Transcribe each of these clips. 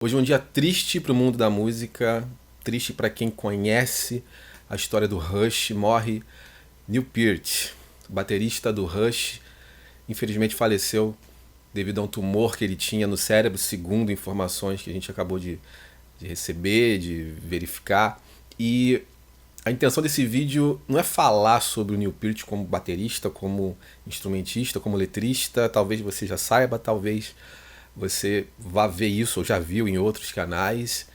Hoje é um dia triste para o mundo da música, triste para quem conhece a história do Rush. Morre Neil Peart, baterista do Rush. Infelizmente faleceu devido a um tumor que ele tinha no cérebro, segundo informações que a gente acabou de receber, de verificar. E a intenção desse vídeo não é falar sobre o Neil Peart como baterista, como instrumentista, como letrista. Talvez você já saiba, talvez você vá ver isso ou já viu em outros canais.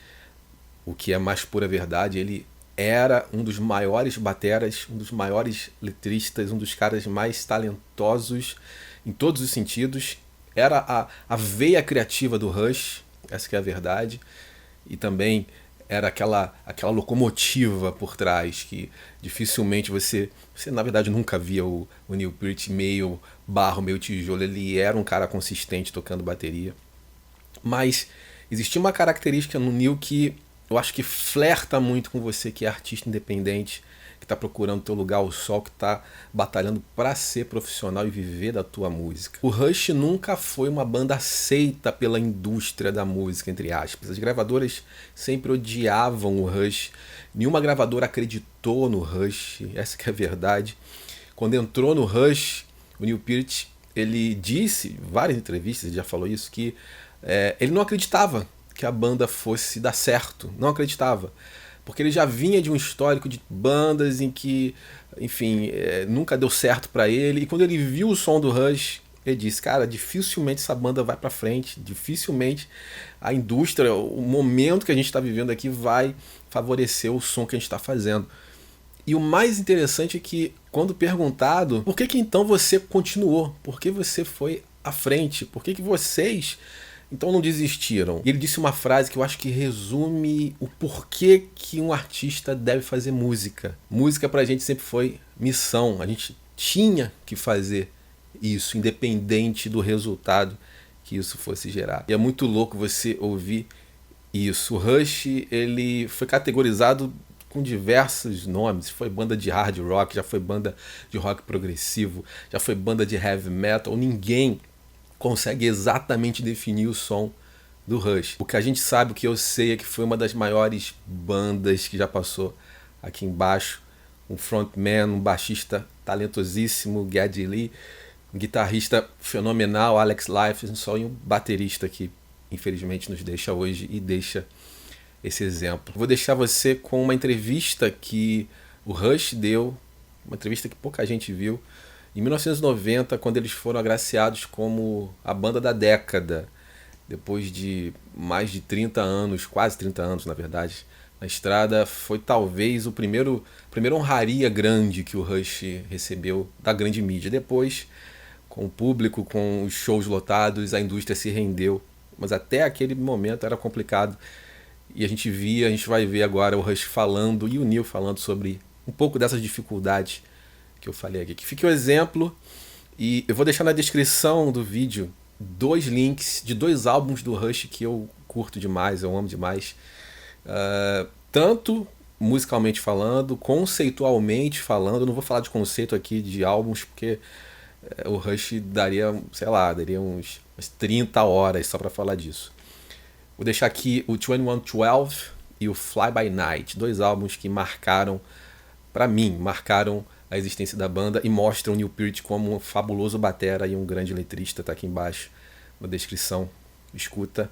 O que é mais pura verdade, ele era um dos maiores bateras, um dos maiores letristas, um dos caras mais talentosos em todos os sentidos. Era a veia criativa do Rush, essa que é a verdade. E também era aquela locomotiva por trás, que dificilmente você na verdade nunca via o Neil Peart meio barro, meio tijolo. Ele era um cara consistente tocando bateria. Mas existia uma característica no Neil que eu acho que flerta muito com você que é artista independente, que está procurando teu lugar ao sol, que está batalhando para ser profissional e viver da tua música. O Rush nunca foi uma banda aceita pela indústria da música, entre aspas. As gravadoras sempre odiavam o Rush. Nenhuma gravadora acreditou no Rush, essa que é a verdade. Quando entrou no Rush, o Neil Peart, ele disse, em várias entrevistas, ele já falou isso, que ele não acreditava que a banda fosse dar certo, não acreditava. Porque ele já vinha de um histórico de bandas em que, enfim, nunca deu certo para ele. E quando ele viu o som do Rush, ele disse, cara, dificilmente essa banda vai para frente, dificilmente a indústria, o momento que a gente está vivendo aqui vai favorecer o som que a gente está fazendo. E o mais interessante é que, quando perguntado, por que então você continuou? Por que você foi à frente? Por que vocês então não desistiram? E ele disse uma frase que eu acho que resume o porquê que um artista deve fazer música. Música pra gente sempre foi missão. A gente tinha que fazer isso, independente do resultado que isso fosse gerar. E é muito louco você ouvir isso. O Rush, ele foi categorizado com diversos nomes. Foi banda de hard rock, já foi banda de rock progressivo, já foi banda de heavy metal. Ninguém consegue exatamente definir o som do Rush. O que a gente sabe, o que eu sei, é que foi uma das maiores bandas que já passou aqui embaixo. Um frontman, um baixista talentosíssimo, Geddy Lee, um guitarrista fenomenal, Alex Lifeson, e um baterista que infelizmente nos deixa hoje e deixa esse exemplo. Vou deixar você com uma entrevista que o Rush deu, uma entrevista que pouca gente viu, em 1990, quando eles foram agraciados como a banda da década, depois de mais de 30 anos, quase 30 anos na verdade, na estrada. Foi talvez a primeira honraria grande que o Rush recebeu da grande mídia. Depois, com o público, com os shows lotados, a indústria se rendeu, mas até aquele momento era complicado. E a gente vai ver agora o Rush falando e o Neil falando sobre um pouco dessas dificuldades que eu falei aqui. Que fique o exemplo, e eu vou deixar na descrição do vídeo 2 links de 2 álbuns do Rush que eu curto demais, eu amo demais. Tanto musicalmente falando, conceitualmente falando. Eu não vou falar de conceito aqui de álbuns, porque o Rush daria, sei lá, umas 30 horas só para falar disso. Vou deixar aqui o 2112 e o Fly By Night, 2 álbuns que marcaram, para mim, a existência da banda e mostram o Neil Peart como um fabuloso batera e um grande letrista. Tá aqui embaixo na descrição, escuta.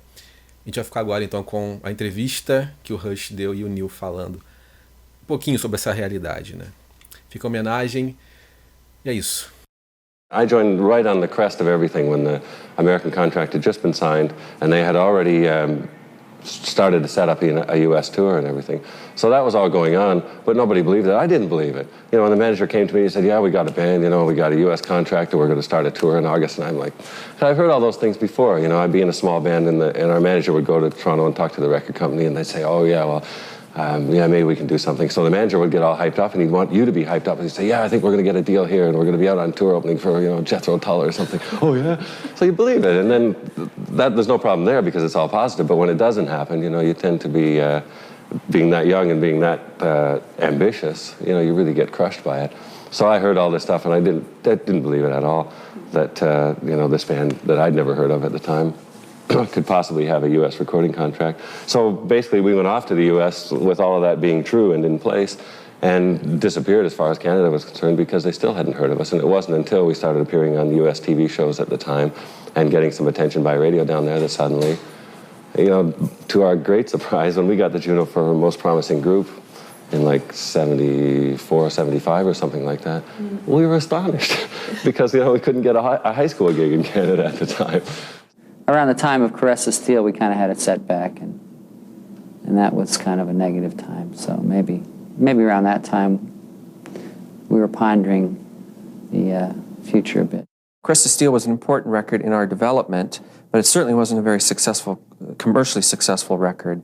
A gente vai ficar agora então com a entrevista que o Rush deu e o Neil falando um pouquinho sobre essa realidade, né? Fica a homenagem e é isso. I joined right on the crest of everything when the American contract had just been signed, and they had already started to set up a U.S. tour and everything. So that was all going on, but nobody believed it. I didn't believe it. You know, when the manager came to me and said, yeah, we got a band, you know, we got a U.S. contract and we're going to start a tour in August. And I'm like, I've heard all those things before. You know, I'd be in a small band and our manager would go to Toronto and talk to the record company and they'd say, oh, yeah, well, yeah, maybe we can do something. So the manager would get all hyped up and he'd want you to be hyped up. And he'd say, yeah, I think we're going to get a deal here and we're going to be out on tour opening for, you know, Jethro Tull or something. Oh, yeah? So you believe it. And then there's no problem there because it's all positive. But when it doesn't happen, you know, you tend to be, being that young and being that ambitious, you know, you really get crushed by it. So I heard all this stuff and I didn't believe it at all, that, you know, this band that I'd never heard of at the time could possibly have a U.S. recording contract. So basically we went off to the U.S. with all of that being true and in place, and disappeared as far as Canada was concerned because they still hadn't heard of us. And it wasn't until we started appearing on U.S. TV shows at the time and getting some attention by radio down there that suddenly, you know, to our great surprise, when we got the Juno for Most Promising Group in like 74, 75 or something like that, we were astonished because, you know, we couldn't get a high school gig in Canada at the time. Around the time of Caress of Steel, we kind of had a setback, and that was kind of a negative time. So maybe around that time we were pondering the future a bit. Caress of Steel was an important record in our development, but it certainly wasn't a very successful, commercially successful record.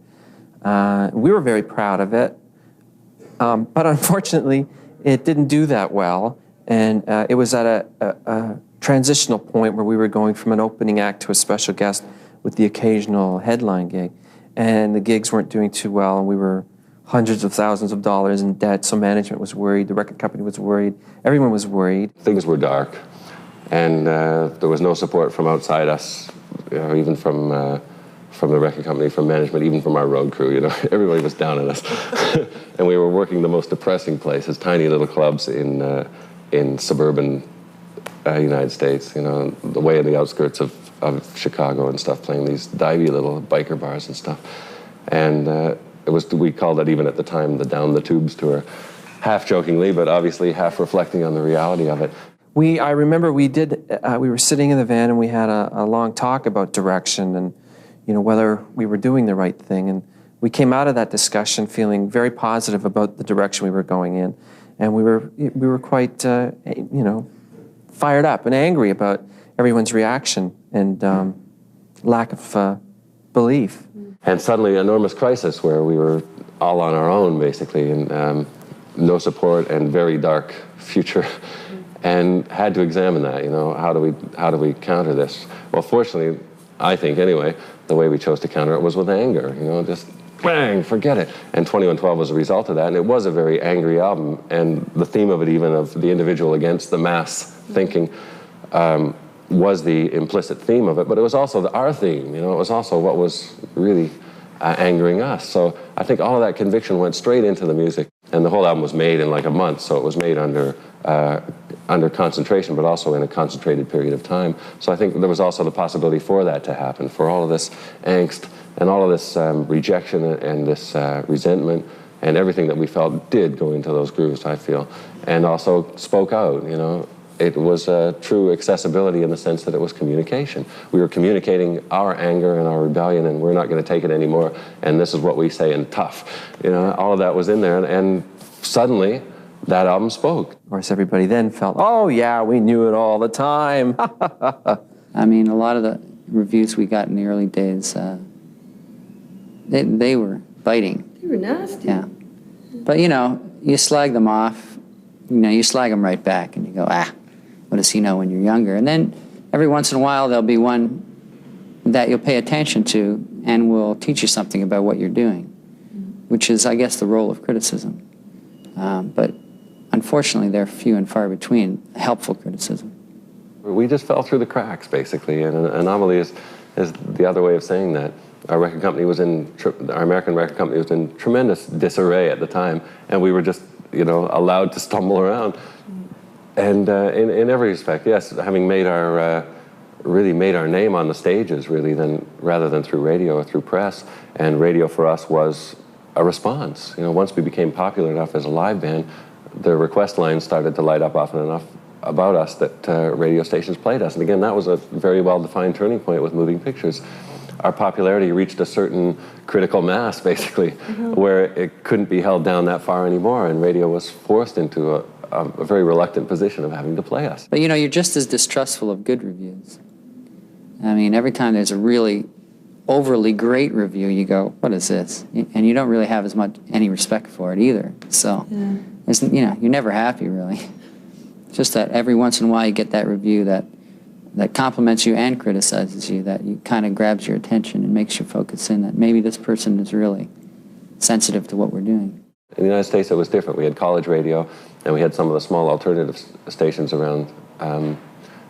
We were very proud of it, but unfortunately it didn't do that well, and it was at a transitional point where we were going from an opening act to a special guest with the occasional headline gig, and the gigs weren't doing too well, and we were hundreds of thousands of dollars in debt, so management was worried, the record company was worried, everyone was worried. Things were dark, and there was no support from outside us, you know, even from the record company, from management, even from our road crew, you know. Everybody was down on us. And we were working the most depressing places, tiny little clubs in suburban United States, you know, way in the outskirts of Chicago and stuff, playing these divey little biker bars and stuff. And we called that even at the time the Down the Tubes tour, half jokingly, but obviously half reflecting on the reality of it. I remember we were sitting in the van and we had a long talk about direction and, you know, whether we were doing the right thing. And we came out of that discussion feeling very positive about the direction we were going in. And we were quite, you know, fired up and angry about everyone's reaction and lack of belief. And suddenly, enormous crisis where we were all on our own, basically, and no support and very dark future, and had to examine that. You know, how do we counter this? Well, fortunately, I think anyway, the way we chose to counter it was with anger. You know, just bang, forget it. And 2112 was a result of that, and it was a very angry album. And the theme of it, even of the individual against the mass thinking, was the implicit theme of it, but it was also our theme, you know, it was also what was really angering us. So I think all of that conviction went straight into the music, and the whole album was made in like a month, so it was made under concentration, but also in a concentrated period of time. So I think there was also the possibility for that to happen, for all of this angst and all of this rejection and this resentment and everything that we felt did go into those grooves, I feel, and also spoke out, you know. It was true accessibility in the sense that it was communication. We were communicating our anger and our rebellion, and we're not going to take it anymore, and this is what we say, and tough. You know, all of that was in there, and suddenly that album spoke. Of course, everybody then felt, oh yeah, we knew it all the time. I mean, a lot of the reviews we got in the early days, they were biting. They were nasty. Yeah. But, you know, you slag them off, you know, you slag them right back, and you go, what does he know when you're younger? And then every once in a while there'll be one that you'll pay attention to and will teach you something about what you're doing, which is, I guess, the role of criticism. But unfortunately, they're few and far between, helpful criticism. We just fell through the cracks, basically, and an anomaly is the other way of saying that. Our record company was our American record company was in tremendous disarray at the time, and we were just, you know, allowed to stumble around. And in every respect, yes, having made really made our name on the stages, really, rather than through radio or through press. And radio for us was a response. You know, once we became popular enough as a live band, the request lines started to light up often enough about us that radio stations played us. And again, that was a very well-defined turning point with moving pictures. Our popularity reached a certain critical mass, basically, where it couldn't be held down that far anymore, and radio was forced into a very reluctant position of having to play us. But, you know, you're just as distrustful of good reviews. I mean, every time there's a really overly great review, you go, what is this? And you don't really have any respect for it either. So, you know, you're never happy, really. It's just that every once in a while you get that review that compliments you and criticizes you, that you kind of grabs your attention and makes you focus in that maybe this person is really sensitive to what we're doing. In the United States, it was different. We had college radio, and we had some of the small alternative stations around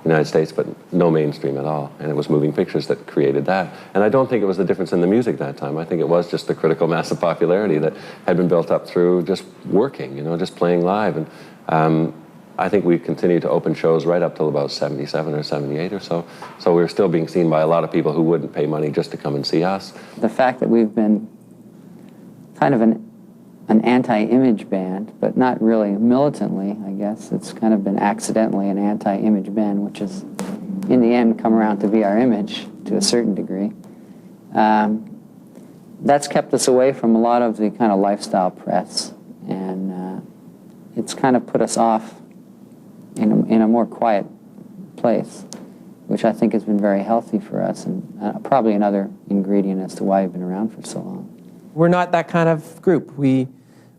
the United States, but no mainstream at all. And it was moving pictures that created that. And I don't think it was the difference in the music that time. I think it was just the critical mass of popularity that had been built up through just working, you know, just playing live. And I think we continued to open shows right up till about 77 or 78 or so. So we were still being seen by a lot of people who wouldn't pay money just to come and see us. The fact that we've been kind of an anti-image band, but not really militantly, I guess. It's kind of been accidentally an anti-image band, which has, in the end, come around to be our image to a certain degree. That's kept us away from a lot of the kind of lifestyle press, and it's kind of put us off in a more quiet place, which I think has been very healthy for us, and probably another ingredient as to why we've been around for so long. We're not that kind of group.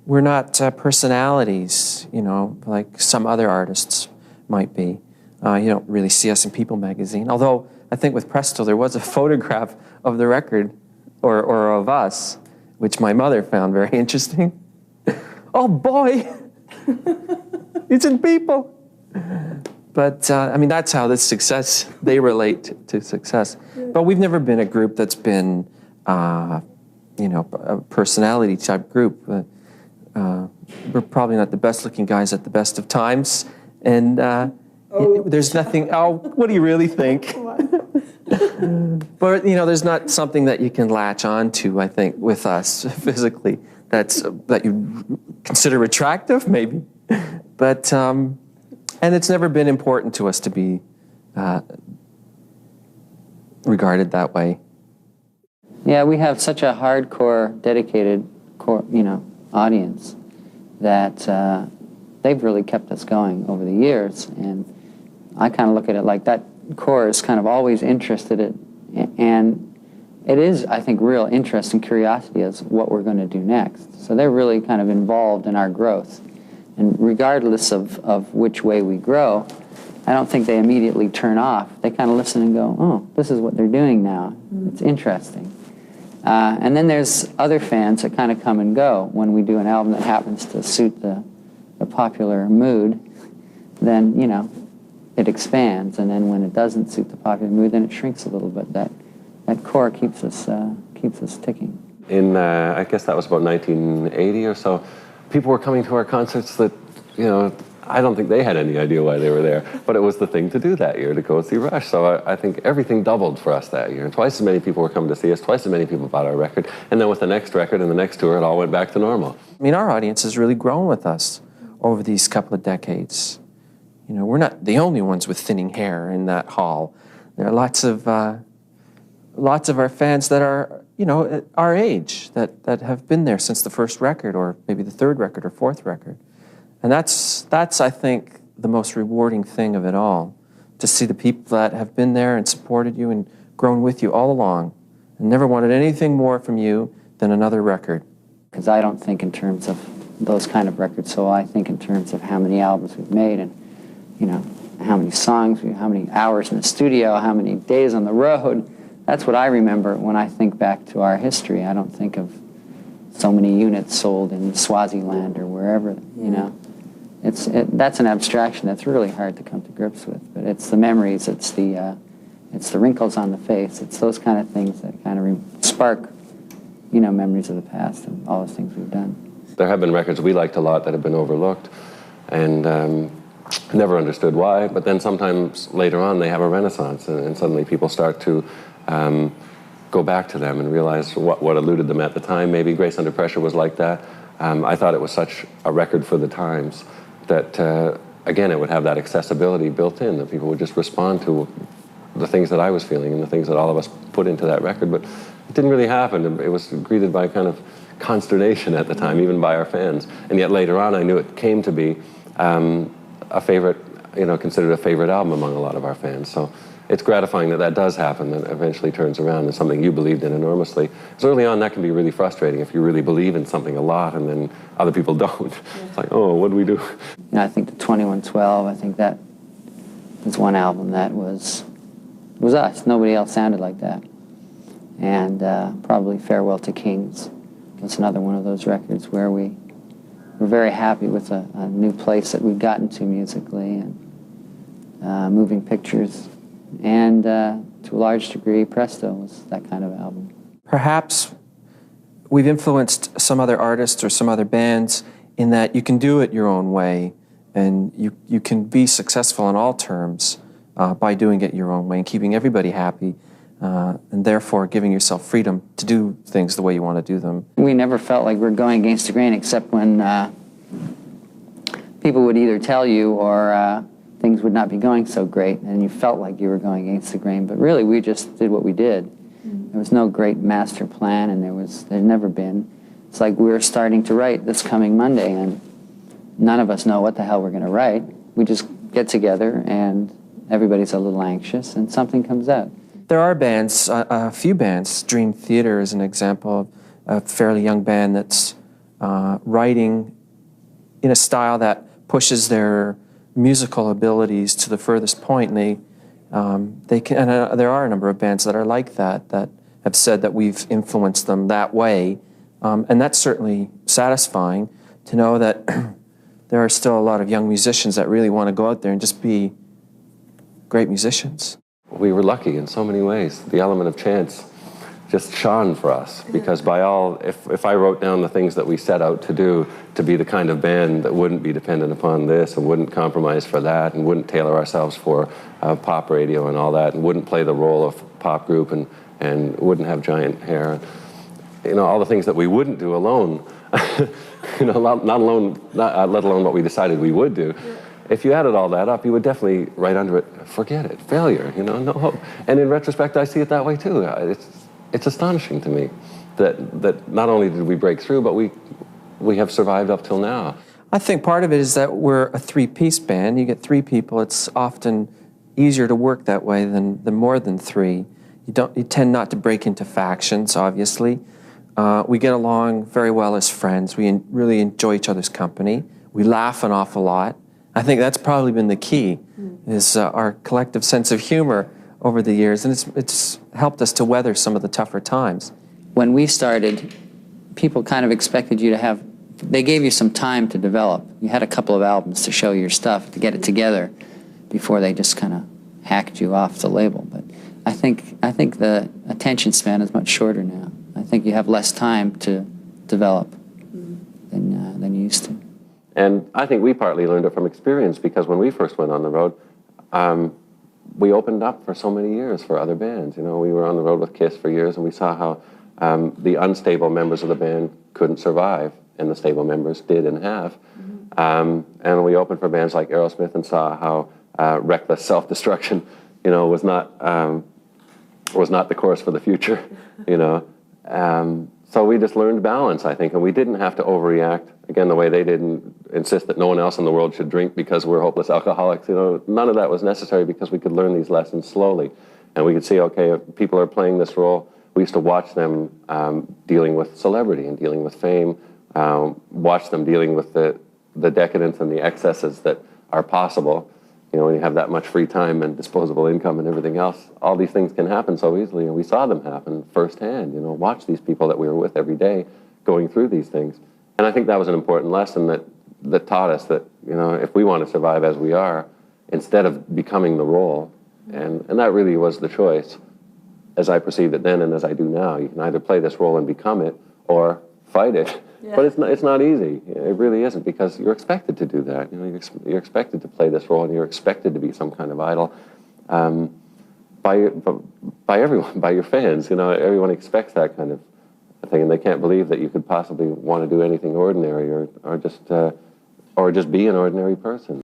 We're not personalities, you know, like some other artists might be. You don't really see us in People magazine, although I think with Presto there was a photograph of the record, or of us, which my mother found very interesting. Oh boy, it's in People. But, I mean, that's how this success, they relate to success. But we've never been a group that's been, you know, a personality-type group. We're probably not the best-looking guys at the best of times. And there's nothing, what do you really think? But, you know, there's not something that you can latch on to, I think, with us physically that you consider attractive, maybe. But... and it's never been important to us to be regarded that way. Yeah, we have such a hardcore, dedicated, audience that they've really kept us going over the years. And I kind of look at it like that core is kind of always interested in, and it is, I think, real interest and curiosity as what we're going to do next. So they're really kind of involved in our growth. And regardless of which way we grow, I don't think they immediately turn off. They kind of listen and go, oh, this is what they're doing now. It's interesting. And then there's other fans that kind of come and go. When we do an album that happens to suit the popular mood, then, you know, it expands. And then when it doesn't suit the popular mood, then it shrinks a little bit. That core keeps us ticking. In, I guess that was about 1980 or so. People were coming to our concerts that, you know, I don't think they had any idea why they were there, but it was the thing to do that year, to go see Rush. So I think everything doubled for us that year. Twice as many people were coming to see us, twice as many people bought our record, and then with the next record and the next tour, it all went back to normal. I mean, our audience has really grown with us over these couple of decades. You know, we're not the only ones with thinning hair in that hall. There are lots of our fans that are, you know, our age, that have been there since the first record, or maybe the third record or fourth record. And that's I think, the most rewarding thing of it all, to see the people that have been there and supported you and grown with you all along and never wanted anything more from you than another record. Because I don't think in terms of those kind of records, so I think in terms of how many albums we've made and, you know, how many songs, how many hours in the studio, how many days on the road. That's what I remember when I think back to our history. I don't think of so many units sold in Swaziland or wherever, you know. That's an abstraction that's really hard to come to grips with. But it's the memories, it's the wrinkles on the face, it's those kind of things that kind of spark, you know, memories of the past and all the things we've done. There have been records we liked a lot that have been overlooked, and never understood why. But then sometimes later on they have a renaissance, and suddenly people start to go back to them and realize what eluded them at the time. Maybe Grace Under Pressure was like that. I thought it was such a record for the times that, again, it would have that accessibility built in, that people would just respond to the things that I was feeling and the things that all of us put into that record. But it didn't really happen. It was greeted by kind of consternation at the time, even by our fans. And yet later on, I knew it came to be a favorite, you know, considered a favorite album among a lot of our fans. So it's gratifying that does happen, that eventually turns around and something you believed in enormously. Because early on, that can be really frustrating if you really believe in something a lot and then other people don't. Yeah. It's like, oh, what do we do? You know, I think the 2112, I think that was one album that was us. Nobody else sounded like that. And probably Farewell to Kings was another one of those records where we were very happy with a new place that we'd gotten to musically. And moving pictures, and to a large degree, Presto was that kind of album. Perhaps we've influenced some other artists or some other bands in that you can do it your own way, and you can be successful on all terms by doing it your own way and keeping everybody happy, and therefore giving yourself freedom to do things the way you want to do them. We never felt like we were going against the grain, except when people would either tell you or things would not be going so great, and you felt like you were going against the grain. But really, we just did what we did. There was no great master plan, and there's never been. It's like we were starting to write this coming Monday, and none of us know what the hell we're going to write. We just get together, and everybody's a little anxious, and something comes out. There are bands, a few bands. Dream Theater is an example of a fairly young band that's writing in a style that pushes their musical abilities to the furthest point, and they can. And there are a number of bands that are like that have said that we've influenced them that way, and that's certainly satisfying to know that there are still a lot of young musicians that really want to go out there and just be great musicians. We were lucky in so many ways. The element of chance just shone for us, because if I wrote down the things that we set out to do, to be the kind of band that wouldn't be dependent upon this and wouldn't compromise for that and wouldn't tailor ourselves for pop radio and all that and wouldn't play the role of pop group and wouldn't have giant hair, all the things that we wouldn't do alone, let alone what we decided we would do. If you added all that up, you would definitely write under it, forget it, failure, no hope. And in retrospect, I see it that way too. It's astonishing to me that not only did we break through, but we have survived up till now. I think part of it is that we're a three-piece band. You get three people, it's often easier to work that way than more than three. You tend not to break into factions, obviously. We get along very well as friends. We really enjoy each other's company. We laugh an awful lot. I think that's probably been the key, is our collective sense of humor over the years, and it's helped us to weather some of the tougher times. When we started, people kind of expected you to they gave you some time to develop. You had a couple of albums to show your stuff, to get it together, before they just kind of hacked you off the label. But I think the attention span is much shorter now. I think you have less time to develop than you used to. And I think we partly learned it from experience, because when we first went on the road, we opened up for so many years for other bands. We were on the road with Kiss for years, and we saw how the unstable members of the band couldn't survive, and the stable members did and have. And we opened for bands like Aerosmith and saw how reckless self-destruction, was not the course for the future. So we just learned balance, I think, and we didn't have to overreact. Again, the way they didn't insist that no one else in the world should drink because we're hopeless alcoholics, none of that was necessary, because we could learn these lessons slowly. And we could see, okay, if people are playing this role, we used to watch them dealing with celebrity and dealing with fame, watch them dealing with the decadence and the excesses that are possible. When you have that much free time and disposable income and everything else, all these things can happen so easily, and we saw them happen firsthand. Watch these people that we were with every day going through these things. And I think that was an important lesson that taught us that, if we want to survive as we are, instead of becoming the role, and that really was the choice, as I perceived it then and as I do now. You can either play this role and become it, or fight it. Yeah. But it's not easy. It really isn't, because you're expected to do that. You're expected to play this role, and you're expected to be some kind of idol by everyone, by your fans. Everyone expects that kind of thing, and they can't believe that you could possibly want to do anything ordinary or just be an ordinary person.